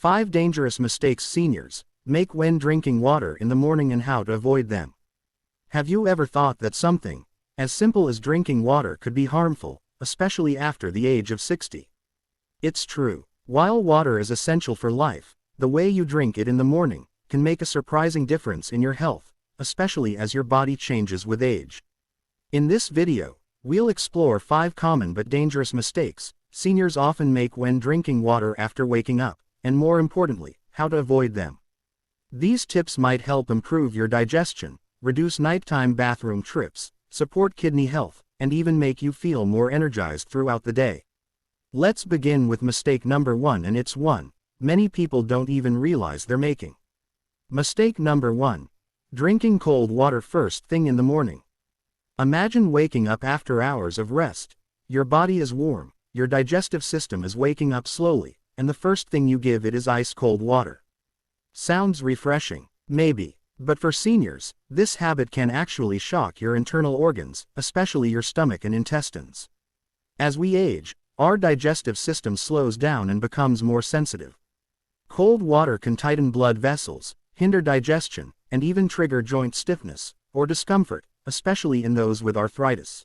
5 dangerous mistakes seniors make when drinking water in the morning and how to avoid them. Have you ever thought that something as simple as drinking water could be harmful, especially after the age of 60? It's true. While water is essential for life, the way you drink it in the morning can make a surprising difference in your health, especially as your body changes with age. In this video, we'll explore 5 common but dangerous mistakes seniors often make when drinking water after waking up, and more importantly, how to avoid them. These tips might help improve your digestion, reduce nighttime bathroom trips, support kidney health, and even make you feel more energized throughout the day. Let's begin with mistake number 1, and it's one many people don't even realize they're making. Mistake number 1. Drinking cold water first thing in the morning. Imagine waking up after hours of rest. Your body is warm, your digestive system is waking up slowly, and the first thing you give it is ice-cold water. Sounds refreshing? Maybe. But for seniors, this habit can actually shock your internal organs, especially your stomach and intestines. As we age, our digestive system slows down and becomes more sensitive. Cold water can tighten blood vessels, hinder digestion, and even trigger joint stiffness or discomfort, especially in those with arthritis.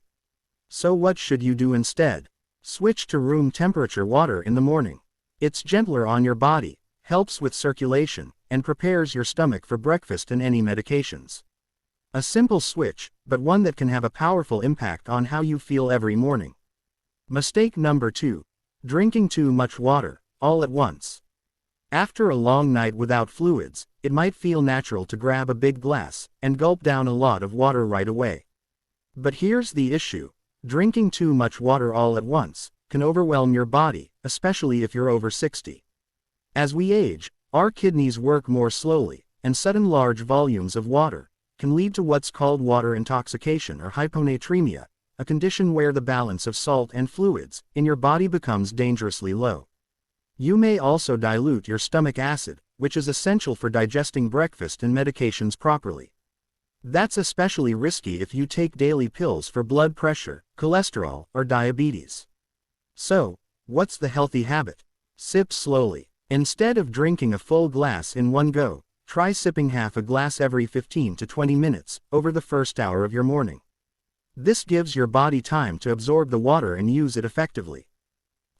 So what should you do instead? Switch to room temperature water in the morning. It's gentler on your body, helps with circulation, and prepares your stomach for breakfast and any medications. A simple switch, but one that can have a powerful impact on how you feel every morning. Mistake number 2. Drinking too much water, all at once. After a long night without fluids, it might feel natural to grab a big glass and gulp down a lot of water right away. But here's the issue. Drinking too much water all at once can overwhelm your body, especially if you're over 60. As we age, our kidneys work more slowly, and sudden large volumes of water can lead to what's called water intoxication or hyponatremia, a condition where the balance of salt and fluids in your body becomes dangerously low. You may also dilute your stomach acid, which is essential for digesting breakfast and medications properly. That's especially risky if you take daily pills for blood pressure, cholesterol, or diabetes. So, what's the healthy habit? Sip slowly. Instead of drinking a full glass in one go, try sipping half a glass every 15 to 20 minutes over the first hour of your morning. This gives your body time to absorb the water and use it effectively.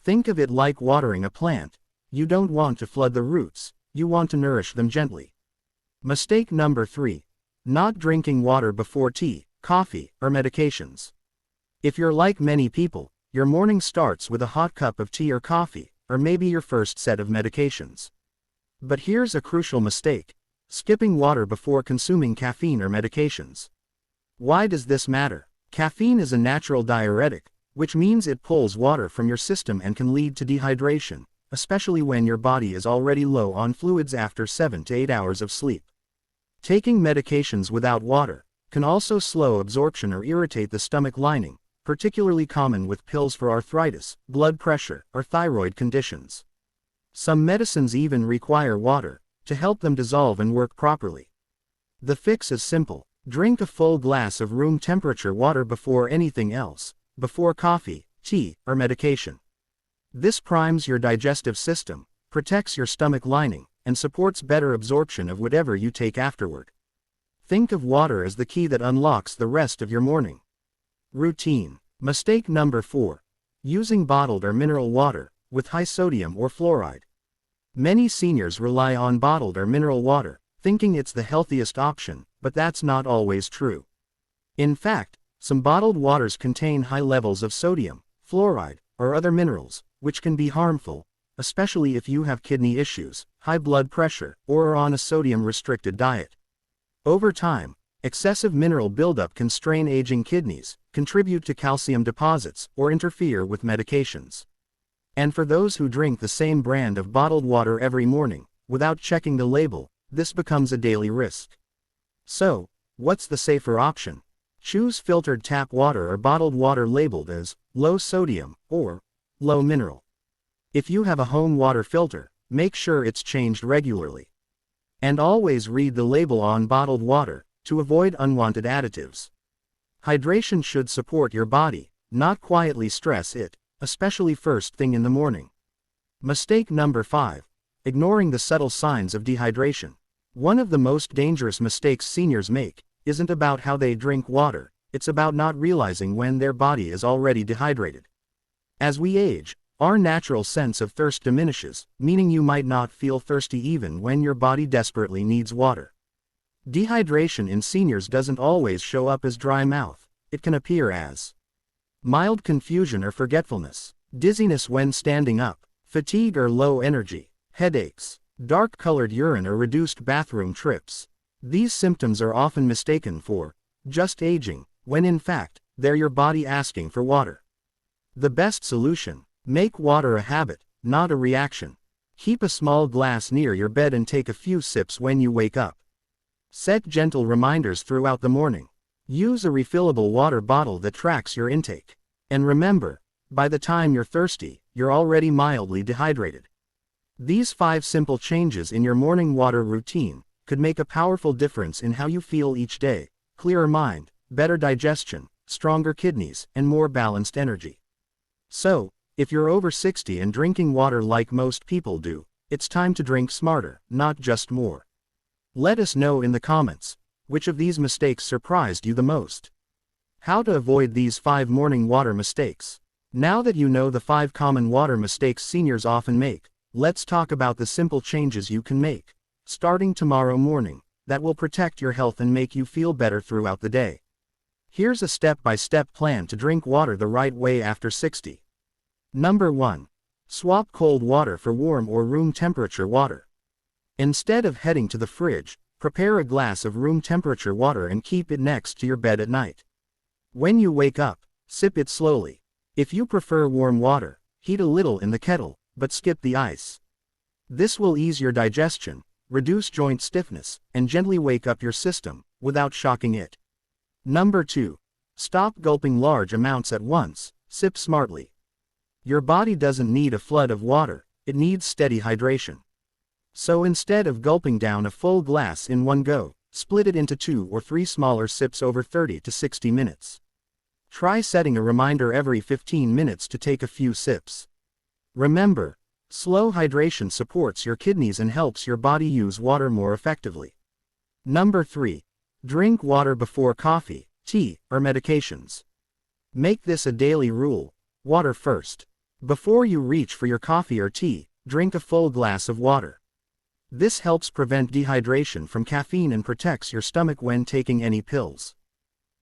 Think of it like watering a plant. You don't want to flood the roots, you want to nourish them gently. Mistake number 3. Not drinking water before tea, coffee, or medications. If you're like many people, your morning starts with a hot cup of tea or coffee, or maybe your first set of medications. But here's a crucial mistake: skipping water before consuming caffeine or medications. Why does this matter? Caffeine is a natural diuretic, which means it pulls water from your system and can lead to dehydration, especially when your body is already low on fluids after 7 to 8 hours of sleep. Taking medications without water can also slow absorption or irritate the stomach lining, particularly common with pills for arthritis, blood pressure, or thyroid conditions. Some medicines even require water to help them dissolve and work properly. The fix is simple. Drink a full glass of room temperature water before anything else, before coffee, tea, or medication. This primes your digestive system, protects your stomach lining, and supports better absorption of whatever you take afterward. Think of water as the key that unlocks the rest of your morning. Routine. Mistake number 4. Using bottled or mineral water with high sodium or fluoride. Many seniors rely on bottled or mineral water, thinking it's the healthiest option, but that's not always true. In fact, some bottled waters contain high levels of sodium, fluoride, or other minerals, which can be harmful, especially if you have kidney issues, high blood pressure, or are on a sodium-restricted diet. Over time, excessive mineral buildup can strain aging kidneys, contribute to calcium deposits, or interfere with medications. And for those who drink the same brand of bottled water every morning, without checking the label, this becomes a daily risk. So, what's the safer option? Choose filtered tap water or bottled water labeled as low sodium or low mineral. If you have a home water filter, make sure it's changed regularly. And always read the label on bottled water to avoid unwanted additives. Hydration should support your body, not quietly stress it, especially first thing in the morning. Mistake number 5. ignoring the subtle signs of dehydration. One of the most dangerous mistakes seniors make isn't about how they drink water, it's about not realizing when their body is already dehydrated. As we age, our natural sense of thirst diminishes, meaning you might not feel thirsty even when your body desperately needs water. Dehydration in seniors doesn't always show up as dry mouth. It can appear as mild confusion or forgetfulness, dizziness when standing up, fatigue or low energy, headaches, dark-colored urine or reduced bathroom trips. These symptoms are often mistaken for just aging, when in fact, they're your body asking for water. The best solution: make water a habit, not a reaction. Keep a small glass near your bed and take a few sips when you wake up. Set gentle reminders throughout the morning. Use a refillable water bottle that tracks your intake. And remember, by the time you're thirsty, you're already mildly dehydrated. These 5 simple changes in your morning water routine could make a powerful difference in how you feel each day: clearer mind, better digestion, stronger kidneys, and more balanced energy. So, if you're over 60 and drinking water like most people do, it's time to drink smarter, not just more. Let us know in the comments, which of these mistakes surprised you the most? How to avoid these 5 morning water mistakes. Now that you know the 5 common water mistakes seniors often make, let's talk about the simple changes you can make, starting tomorrow morning, that will protect your health and make you feel better throughout the day. Here's a step-by-step plan to drink water the right way after 60. Number 1. Swap cold water for warm or room temperature water. Instead of heading to the fridge, prepare a glass of room temperature water and keep it next to your bed at night. When you wake up, sip it slowly. If you prefer warm water, heat a little in the kettle, but skip the ice. This will ease your digestion, reduce joint stiffness, and gently wake up your system, without shocking it. Number 2. Stop gulping large amounts at once, sip smartly. Your body doesn't need a flood of water, it needs steady hydration. So instead of gulping down a full glass in one go, split it into 2 or 3 smaller sips over 30 to 60 minutes. Try setting a reminder every 15 minutes to take a few sips. Remember, slow hydration supports your kidneys and helps your body use water more effectively. Number 3. Drink water before coffee, tea, or medications. Make this a daily rule: water first. Before you reach for your coffee or tea, drink a full glass of water. This helps prevent dehydration from caffeine and protects your stomach when taking any pills.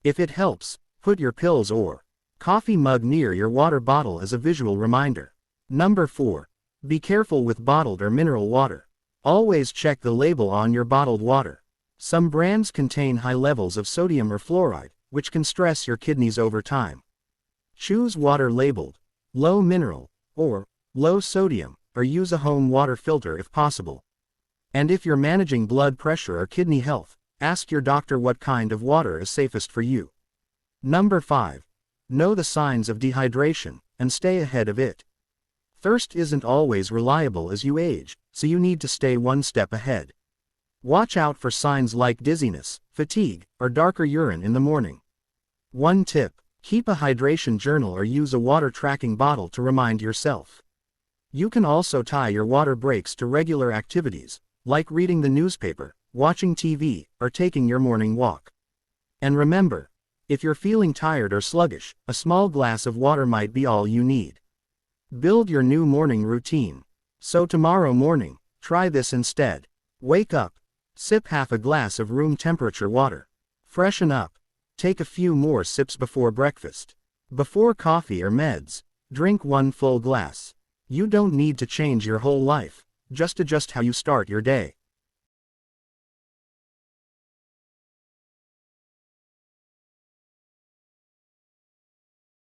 If it helps, put your pills or coffee mug near your water bottle as a visual reminder. Number 4. Be careful with bottled or mineral water. Always check the label on your bottled water. Some brands contain high levels of sodium or fluoride, which can stress your kidneys over time. Choose water labeled low mineral or low sodium, or use a home water filter if possible. And if you're managing blood pressure or kidney health, ask your doctor what kind of water is safest for you. Number 5. Know the signs of dehydration, and stay ahead of it. Thirst isn't always reliable as you age, so you need to stay one step ahead. Watch out for signs like dizziness, fatigue, or darker urine in the morning. One tip: keep a hydration journal or use a water tracking bottle to remind yourself. You can also tie your water breaks to regular activities, like reading the newspaper, watching TV, or taking your morning walk. And remember, if you're feeling tired or sluggish, a small glass of water might be all you need. Build your new morning routine. So tomorrow morning, try this instead. Wake up, sip half a glass of room temperature water. Freshen up, take a few more sips before breakfast. Before coffee or meds, drink 1 full glass. You don't need to change your whole life, just adjust how you start your day.